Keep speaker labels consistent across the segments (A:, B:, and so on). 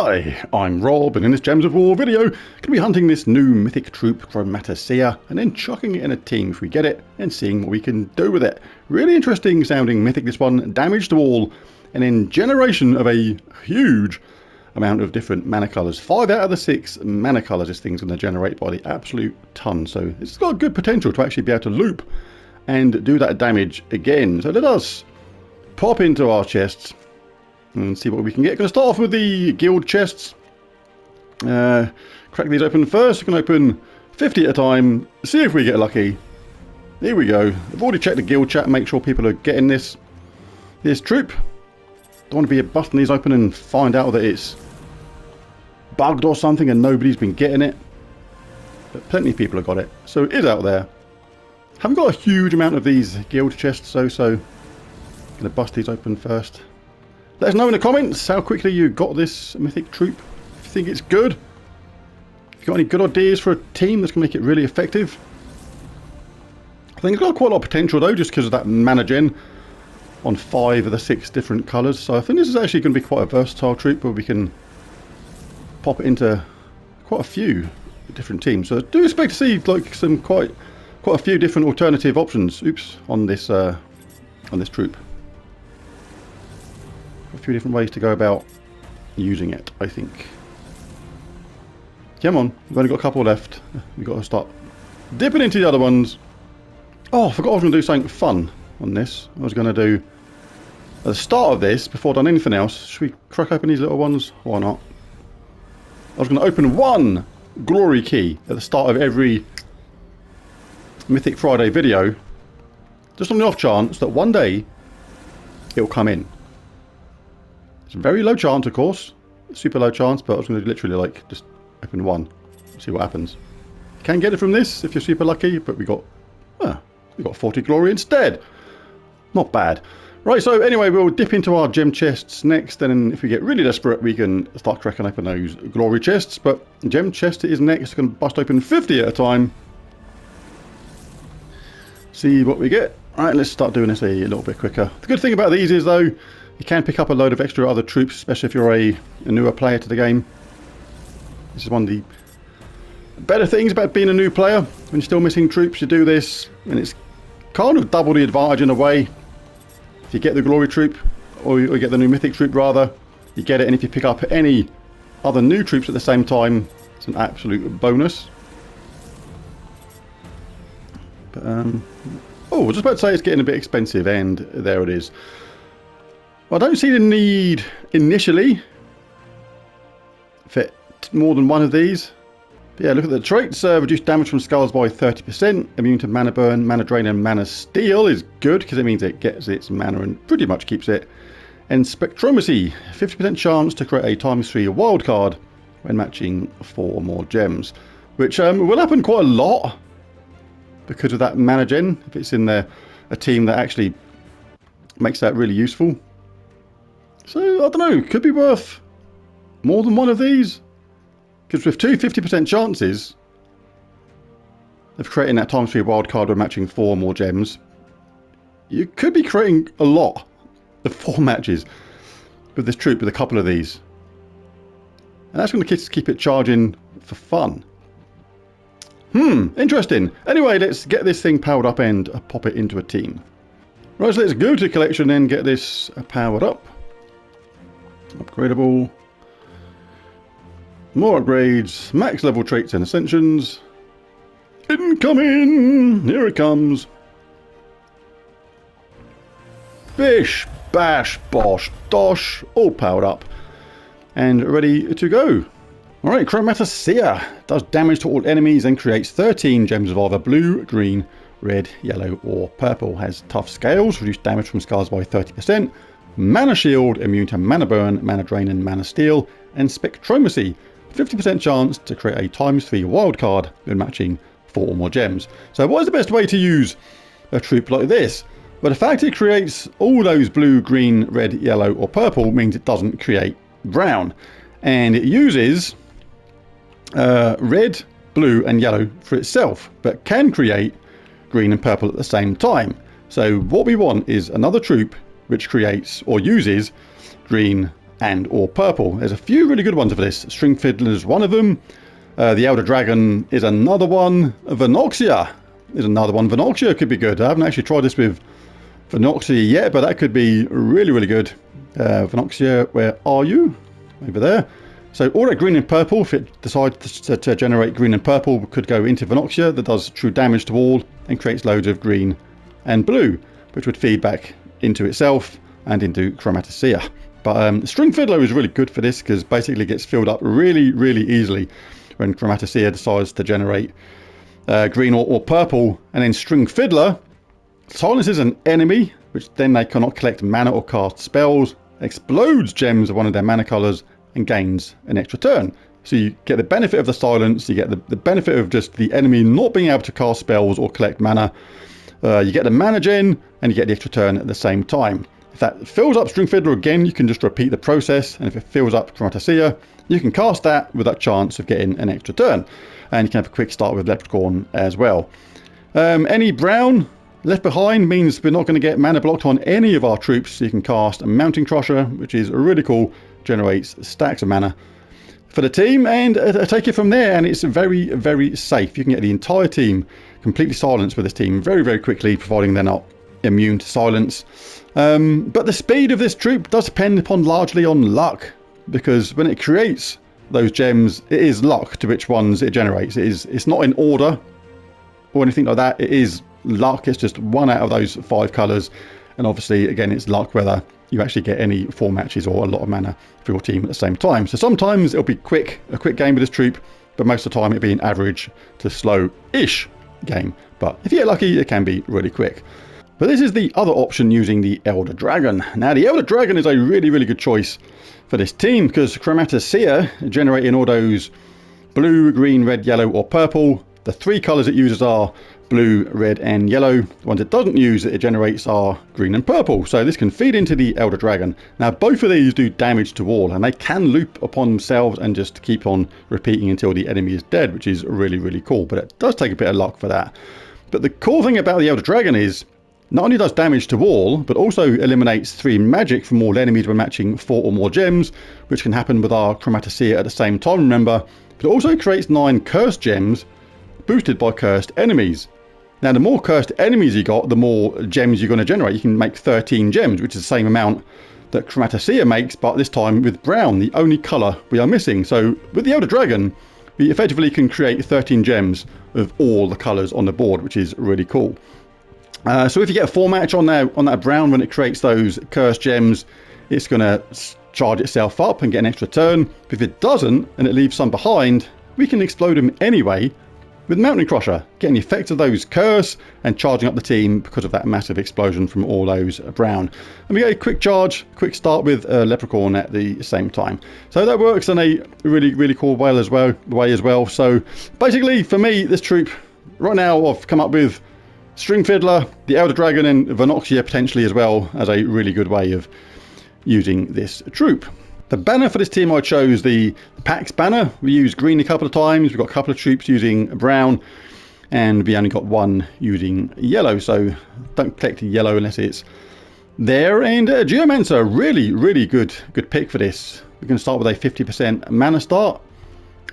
A: Hi, I'm Rob, and in this Gems of War video, I'm going to be hunting this new mythic troop, CHROMATICEA, and then chucking it in a team if we get it, and seeing what we can do with it. Really interesting sounding mythic, this one. Damage to all, and then generation of a huge amount of different mana colours. 5 out of the 6 mana colours this thing's going to generate by the absolute ton, so it's got good potential to actually be able to loop and do that damage again. So let us pop into our chests and see what we can get. Going to start off with the guild chests. Crack these open first. We can open 50 at a time. See if we get lucky. Here we go. I've already checked the guild chat and make sure people are getting this troop. Don't want to be busting these open and find out that it's bugged or something and nobody's been getting it. But plenty of people have got it. So it is out there. Haven't got a huge amount of these guild chests though, so I'm going to bust these open first. Let us know in the comments how quickly you got this mythic troop. If you think it's good. If you've got any good ideas for a team that's going to make it really effective. I think it's got quite a lot of potential though, just because of that mana gen on 5 of the 6 different colours. So I think this is actually going to be quite a versatile troop where we can pop it into quite a few different teams. So I do expect to see like some quite a few different alternative options. Oops, on this troop. A few different ways to go about using it, I think. Come on, we've only got a couple left. We've got to start dipping into the other ones. Oh, I forgot I was going to do something fun on this. I was going to do, at the start of this, before I've done anything else, should we crack open these little ones? Why not? I was going to open one glory key at the start of every Mythic Friday video, just on the off chance that one day it will come in. It's a very low chance, of course. Super low chance, but I was going to literally like just open one. See what happens. You can get it from this if you're super lucky, but we got 40 glory instead. Not bad. Right, so anyway, we'll dip into our gem chests next, and then if we get really desperate, we can start cracking open those glory chests. But gem chest is next. Going to bust open 50 at a time. See what we get. Alright, let's start doing this a little bit quicker. The good thing about these is though, you can pick up a load of extra other troops, especially if you're a newer player to the game. This is one of the better things about being a new player. When you're still missing troops, you do this, and it's kind of double the advantage in a way. If you get the glory troop, or you get the new mythic troop rather, you get it, and if you pick up any other new troops at the same time, it's an absolute bonus. But, oh, I was just about to say it's getting a bit expensive, and there it is. Well, I don't see the need initially for more than one of these. But yeah, look at the traits. Reduce damage from skulls by 30%. Immune to mana burn, mana drain, and mana steal is good because it means it gets its mana and pretty much keeps it. And Spectromacy, 50% chance to create a ×3 wild card when matching 4 or more gems, which will happen quite a lot because of that mana gen. If it's in there, a team that actually makes that really useful. So, I don't know, could be worth more than one of these. Because with 2 50% chances of creating that ×3 wildcard when matching 4 more gems, you could be creating a lot of 4 matches with this troop with a couple of these. And that's going to keep it charging for fun. Interesting. Anyway, let's get this thing powered up and pop it into a team. Right, so let's go to collection and get this powered up. Upgradable. More upgrades. Max level traits and ascensions. Incoming! Here it comes. Bish, bash, bosh, dosh. All powered up. And ready to go. Alright, CHROMATICEA does damage to all enemies and creates 13 gems of either blue, green, red, yellow or purple. Has tough scales, reduce damage from scars by 30%. Mana shield, immune to mana burn, mana drain and mana steal. And Spectromacy, 50% chance to create a ×3 wildcard when matching 4 or more gems. So what is the best way to use a troop like this? Well, the fact it creates all those blue, green, red, yellow or purple means it doesn't create brown. And it uses red, blue and yellow for itself, but can create green and purple at the same time. So what we want is another troop which creates or uses green and or purple. There's a few really good ones for this. Stringfiddler is one of them. The Elder Dragon is another one. Venoxia is another one. Venoxia could be good. I haven't actually tried this with Venoxia yet, but that could be really, really good. Venoxia, where are you? Over there. So all that green and purple, if it decides to generate green and purple, could go into Venoxia that does true damage to all and creates loads of green and blue, which would feed back into itself and into CHROMATICEA. But Stringfiddler is really good for this because basically it gets filled up really, really easily when CHROMATICEA decides to generate green or purple. And then Stringfiddler silences an enemy, which then they cannot collect mana or cast spells, explodes gems of one of their mana colours, and gains an extra turn. So you get the benefit of the silence, you get the benefit of just the enemy not being able to cast spells or collect mana. You get the mana gen, and you get the extra turn at the same time. If that fills up Stringfiddler again, you can just repeat the process, and if it fills up CHROMATICEA, you can cast that with that chance of getting an extra turn. And you can have a quick start with Leprechaun as well. Any brown left behind means we're not going to get mana blocked on any of our troops, so you can cast a Mountain Crusher, which is really cool, generates stacks of mana for the team, and take it from there. And it's very, very safe. You can get the entire team completely silenced with this team very, very quickly, providing they're not immune to silence. But the speed of this troop does depend upon largely on luck, because when it creates those gems, it is luck to which ones it generates. It's not in order or anything like that. It is luck. It's just one out of those 5 colours, and obviously again it's luck whether you actually get any 4 matches or a lot of mana for your team at the same time. So sometimes it'll be a quick game with this troop, but most of the time it'll be an average to slow-ish game. But if you get lucky, it can be really quick. But this is the other option using the Elder Dragon. Now the Elder Dragon is a really, really good choice for this team because CHROMATICEA, generating all those blue, green, red, yellow or purple. The 3 colours it uses are blue, red and yellow. The ones it doesn't use that it generates are green and purple. So this can feed into the Elder Dragon. Now both of these do damage to all, and they can loop upon themselves and just keep on repeating until the enemy is dead, which is really, really cool. But it does take a bit of luck for that. But the cool thing about the Elder Dragon is not only does damage to all, but also eliminates 3 magic from all enemies when matching 4 or more gems, which can happen with our CHROMATICEA at the same time, remember. But it also creates 9 cursed gems boosted by cursed enemies. Now the more cursed enemies you got, the more gems you're going to generate. You can make 13 gems, which is the same amount that CHROMATICEA makes, but this time with brown, the only colour we are missing. So with the Elder Dragon, we effectively can create 13 gems of all the colours on the board, which is really cool. So if you get a 4 match on that brown, when it creates those cursed gems, it's going to charge itself up and get an extra turn. But if it doesn't, and it leaves some behind, we can explode them anyway with Mountain Crusher, getting the effect of those curse and charging up the team because of that massive explosion from all those brown. And we get a quick charge, quick start with Leprechaun at the same time. So that works in a really, really cool way as well. So basically for me, this troop right now, I've come up with Stringfiddler, the Elder Dragon and Venoxia potentially as well as a really good way of using this troop. The banner for this team, I chose the PAX banner. We used green a couple of times. We've got a couple of troops using brown, and we only got 1 using yellow. So don't collect yellow unless it's there. And Geomancer, really, really good pick for this. We're going to start with a 50% mana start,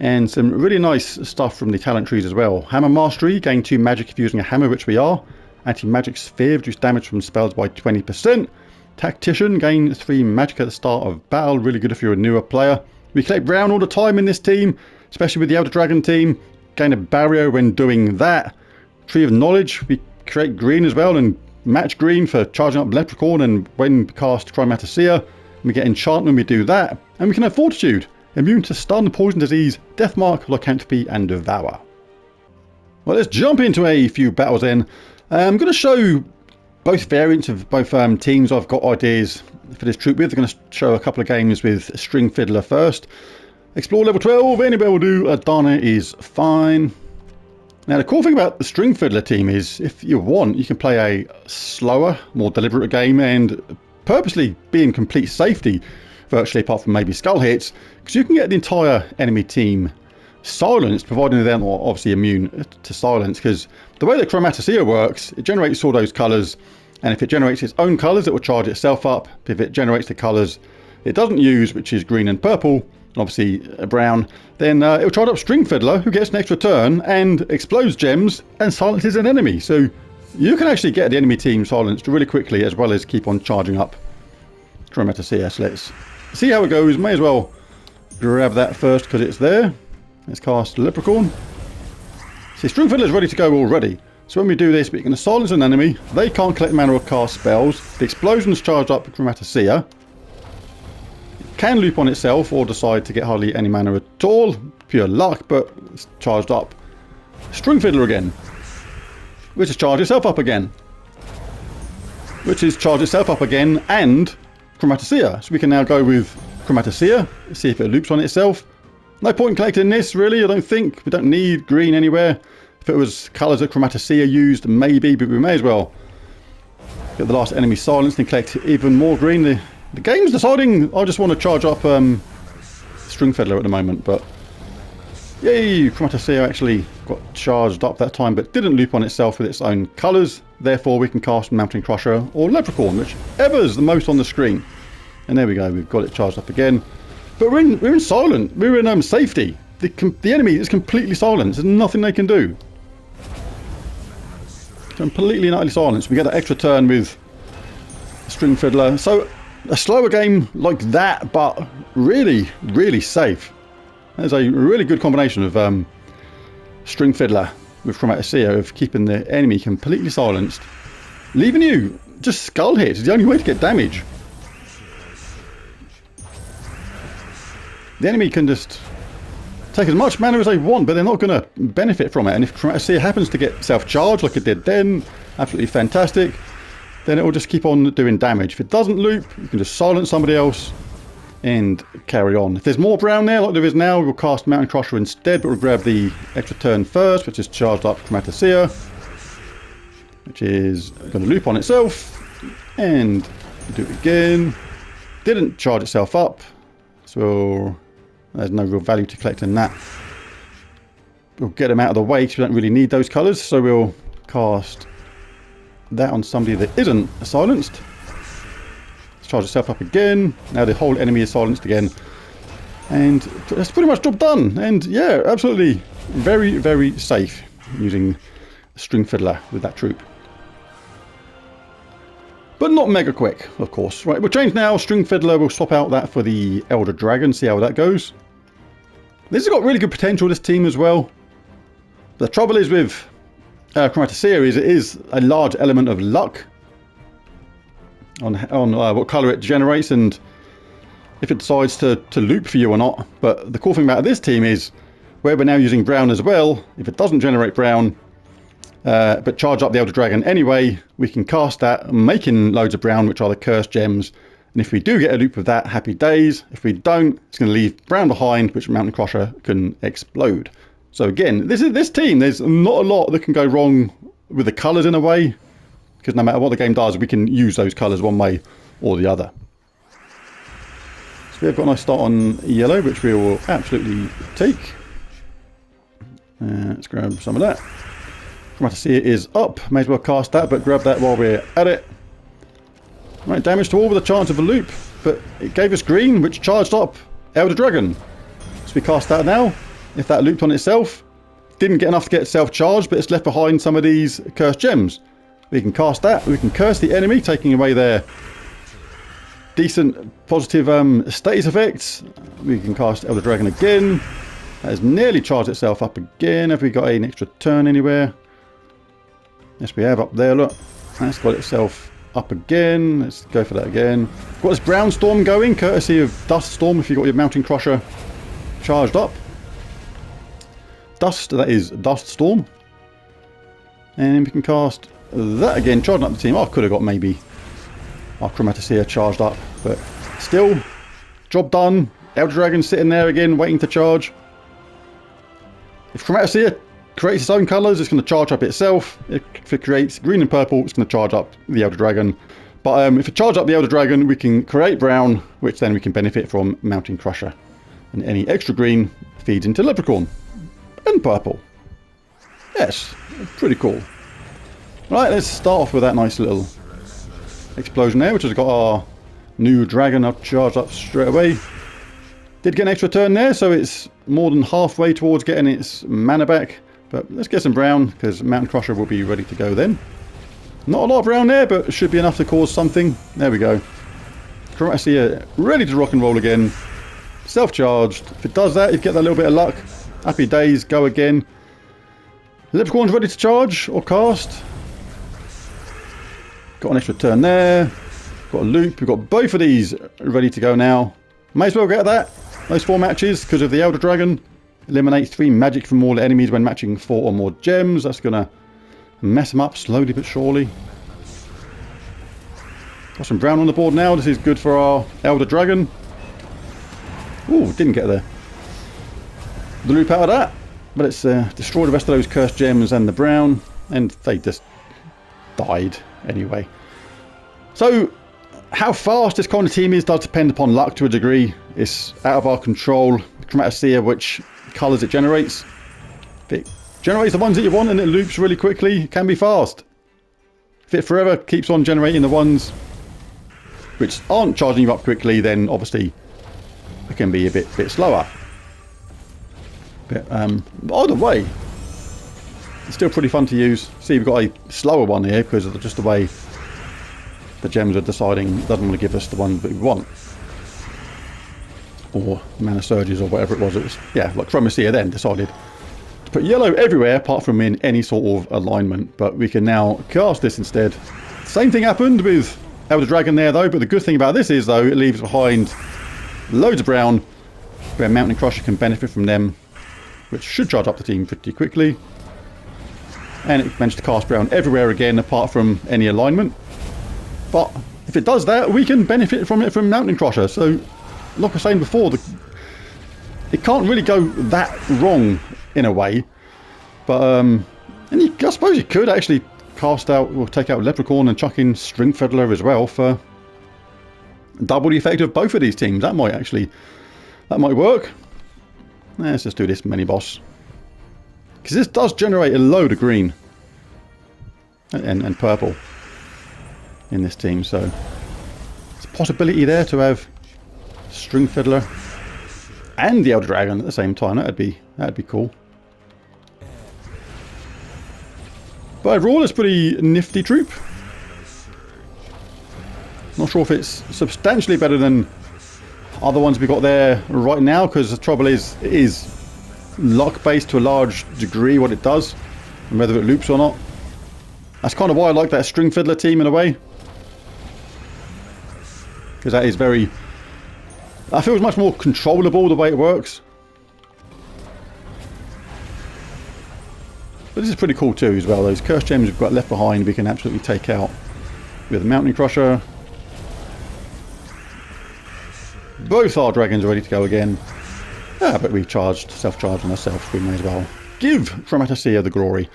A: and some really nice stuff from the talent trees as well. Hammer Mastery, gain 2 magic if using a hammer, which we are. Anti-magic Sphere, reduce damage from spells by 20%. Tactician, gain 3 magic at the start of battle, really good if you're a newer player. We collect brown all the time in this team, especially with the Elder Dragon team. Gain a barrier when doing that. Tree of Knowledge, we create green as well and match green for charging up Leprechaun, and when cast CHROMATICEA, we get enchantment when we do that. And we can have Fortitude, immune to stun, poison, disease, death mark, lycanthropy and devour. Well, let's jump into a few battles then. I'm going to show both variants of both teams I've got ideas for this troop with. I'm going to show a couple of games with Stringfiddler first. Explore level 12, anybody will do. Adana is fine. Now the cool thing about the Stringfiddler team is if you want, you can play a slower, more deliberate game and purposely be in complete safety, virtually apart from maybe skull hits, because you can get the entire enemy team silenced, providing they're not obviously immune to silence, because the way that CHROMATICEA works, it generates all those colours, and if it generates its own colours, it will charge itself up. If it generates the colours it doesn't use, which is green and purple, and obviously brown, then it'll charge up Stringfiddler, who gets an extra turn and explodes gems and silences an enemy. So you can actually get the enemy team silenced really quickly, as well as keep on charging up CHROMATICEA. So let's see how it goes. May as well grab that first because it's there. Let's cast Leprechaun. See, Stringfiddler is ready to go already. So when we do this, we're going to silence an enemy. They can't collect mana or cast spells. The explosion's charged up CHROMATICEA. It can loop on itself or decide to get hardly any mana at all. Pure luck, but it's charged up Stringfiddler again. Which has charged itself up again. Which is charged itself up again and CHROMATICEA. So we can now go with CHROMATICEA, see if it loops on itself. No point in collecting this, really, I don't think. We don't need green anywhere. If it was colours that CHROMATICEA used, maybe, but we may as well get the last enemy silenced and collect even more green. The game's deciding I just want to charge up Stringfiddler at the moment, but yay, CHROMATICEA actually got charged up that time, but didn't loop on itself with its own colours. Therefore, we can cast Mountain Crusher or Leprechaun, whichever's the most on the screen. And there we go, we've got it charged up again. But we're in silent, we're in safety. The enemy is completely silent, there's nothing they can do. Completely and utterly silent. We get that extra turn with Stringfiddler. So a slower game like that, but really, really safe. There's a really good combination of Stringfiddler with CHROMATICEA of keeping the enemy completely silenced, leaving you just skull hits. It's the only way to get damage. The enemy can just take as much mana as they want, but they're not going to benefit from it. And if CHROMATICEA happens to get self-charged like it did then, absolutely fantastic, then it will just keep on doing damage. If it doesn't loop, you can just silence somebody else and carry on. If there's more brown there like there is now, we'll cast Mountain Crusher instead, but we'll grab the extra turn first, which is charged up CHROMATICEA, which is going to loop on itself, and do it again. Didn't charge itself up, so there's no real value to collect in that. We'll get them out of the way because we don't really need those colours, so we'll cast that on somebody that isn't silenced. Let's charge itself up again. Now the whole enemy is silenced again. And that's pretty much job done. And yeah, absolutely very, very safe using Stringfiddler with that troop. But not mega quick, of course. Right, we'll change now. Stringfiddler, we'll swap out that for the Elder Dragon, see how that goes. This has got really good potential, this team as well. The trouble is with CHROMATICEA is it is a large element of luck on what colour it generates and if it decides to loop for you or not. But the cool thing about this team is where we're now using brown as well, if it doesn't generate brown, but charge up the Elder Dragon anyway, we can cast that, making loads of brown, which are the cursed gems. And if we do get a loop of that, happy days. If we don't, it's going to leave brown behind, which Mountain Crusher can explode. So again, this team, there's not a lot that can go wrong with the colours in a way, because no matter what the game does, we can use those colours one way or the other. So we've got a nice start on yellow, which we will absolutely take. Let's grab some of that. CHROMATICEA is up, may as well cast that, but grab that while we're at it. Right, damage to all with a chance of a loop, but it gave us green, which charged up Elder Dragon. So we cast that now. If that looped on itself, didn't get enough to get self-charged, but it's left behind some of these cursed gems. We can cast that, we can curse the enemy, taking away their decent positive status effects. We can cast Elder Dragon again. That has nearly charged itself up again. Have we got an extra turn anywhere? Yes, we have up there, look. That's got itself up again. Let's go for that again. Got this brown storm going, courtesy of Dust Storm if you've got your Mountain Crusher charged up. Dust, that is Dust Storm. And we can cast that again, charging up the team. I could have got maybe our CHROMATICEA charged up, but still, job done. Elder Dragon sitting there again, waiting to charge. If CHROMATICEA creates its own colours, it's going to charge up itself. If it creates green and purple, it's going to charge up the Elder Dragon. But if it charges up the Elder Dragon, we can create brown, which then we can benefit from Mountain Crusher. And any extra green feeds into Leprechaun. And purple. Yes, pretty cool. Right, let's start off with that nice little explosion there, which has got our new dragon I've charged up straight away. Did get an extra turn there, so it's more than halfway towards getting its mana back. But let's get some brown, because Mountain Crusher will be ready to go then. Not a lot of brown there, but it should be enough to cause something. There we go. CHROMATICEA ready to rock and roll again. Self-charged. If it does that, you get that little bit of luck. Happy days, go again. Leprechaun's ready to charge or cast. Got an extra turn there. Got a loop. We've got both of these ready to go now. May as well get that. Those 4 matches because of the Elder Dragon. Eliminates 3 magic from all enemies when matching 4 or more gems. That's going to mess them up slowly but surely. Got some brown on the board now. This is good for our Elder Dragon. Ooh, didn't get the loop out of that. But it's destroyed the rest of those cursed gems and the brown. And they just died anyway. So how fast this kind of team is does depend upon luck to a degree. It's out of our control. CHROMATICEA, which colours it generates. If it generates the ones that you want and it loops really quickly, it can be fast. If it forever keeps on generating the ones which aren't charging you up quickly, then obviously it can be a bit slower. But either way, it's still pretty fun to use. See, we've got a slower one here because of just the way the gems are deciding it doesn't want to give us the one that we want. Or mana surges or whatever it was. It was, yeah, like CHROMATICEA then decided to put yellow everywhere apart from in any sort of alignment. But we can now cast this instead. Same thing happened with Elder Dragon there though, but the good thing about this is though it leaves behind loads of brown where Mountain Crusher can benefit from them, which should charge up the team pretty quickly. And it managed to cast brown everywhere again apart from any alignment. But if it does that, we can benefit from it from Mountain Crusher. So like I was saying before, it can't really go that wrong in a way. But and I suppose you could actually cast out or take out Leprechaun and chuck in Stringfiddler as well for double the effect of both of these teams. That might work. Let's just do this mini boss, because this does generate a load of green and purple in this team, so there's a possibility there to have Stringfiddler and the Elder Dragon at the same time. That'd be cool. But overall, it's a pretty nifty troop. Not sure if it's substantially better than other ones we got there right now, because the trouble is, it is luck based to a large degree what it does, and whether it loops or not. That's kind of why I like that Stringfiddler team in a way, because that is very, I feel it's much more controllable the way it works. But this is pretty cool too as well. Those cursed gems we've got left behind we can absolutely take out with the Mountain Crusher. Both our dragons are ready to go again. But we self-charged on ourselves. We may as well give CHROMATICEA the glory.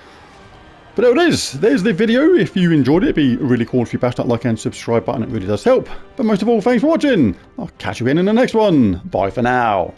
A: But there it is. There's the video. If you enjoyed it, it'd be really cool if you bashed that like and subscribe button. It really does help. But most of all, thanks for watching. I'll catch you in the next one. Bye for now.